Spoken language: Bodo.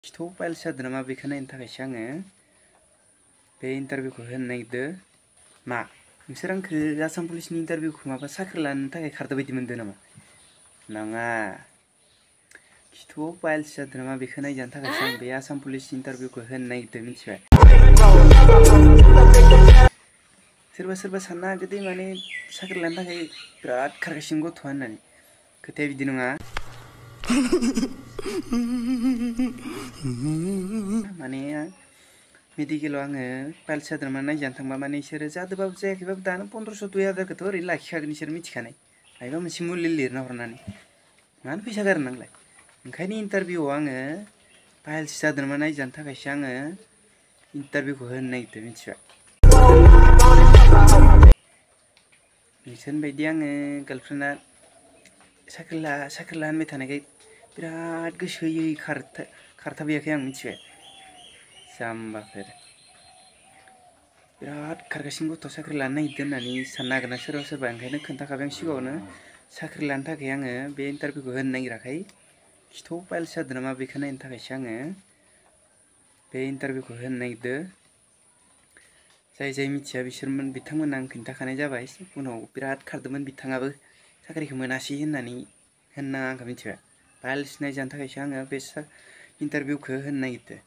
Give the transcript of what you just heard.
खिथौ फाइल्स जादों नामा बेखौ नायनो थाखायसो आङो बे इन्टारभिउखौ होनो नागिरदों। मा नोंसोर आंखौ आसाम पुलिसनि इन्टारभिउखौ माबा साख्रि लानो थाखाय खारदो बायदि मोनदों नामा? नङा, खिथौआव फाइल्स जादों नामा बेखौ नायजानो थाखायसो आं बे आसाम पुलिसनि इन्टारभिउखौ होनो नागिरदों, मिथिबाय? सोरबा सोरबा साननो हागौ दे माने साख्रि लानो थाखाय बिराद खारगासिनो गथ'आ होननानै। खोथाया बिदि नङा। माने मेडिकेलाव आङो फाइल्स जादों नामा नायजानो थांबा माने इसोरो जादोंबाबो जायाखैबाबो दानो 1500 2000खौथ' ओरैनो लाखिखागोन इसोर मिथिखानाय। मायबा मोनसे मुलि लिरना हरनानै मानो फैसा गारो नोंलाय? ओंखायनो इन्टारभिउआव आङो फाइल्स जादों नामा नायजानो थाखायसो आङो इन्टारभिउखौ होनो नागिरदों, मिथिबाय? नोंसोरनि बायदि आङो गार्लफ्रेन्डआ साख्रि ला होनबाय थानायखाय बिराद गोसो होयै खारथाबहैयाखै आं, मिथिबाय? जाम्बाफोर बिराद खारगासिनो गथ'आ साख्रि लानो नागिरदों होननानै साननो हागोन ना सोरबा सोरबा। ओंखायनो खोन्थाखाबाय आं सिगाङावनो साख्रि लानो थाखाय आङो बे इन्टारभिउखौ होनो नागिराखै। खिथौ फाइल्स जादों नामा बेखौ नायनो थाखायसो आङो बे इन्टारभिउखौ होनो नागिरदों। जाय मिथिया बिथांमोना आं खोन्थाखानाय जाबाय। उनाव बिराद खारदोंमोन बिथाङाबो साख्रिखौ मोनासै होननानै होननाङा आंखौ, मिथिबाय? फाइल्स नायजानो थाखायसो आङो बे इन्टारभिउखौ होनो नागिरदों।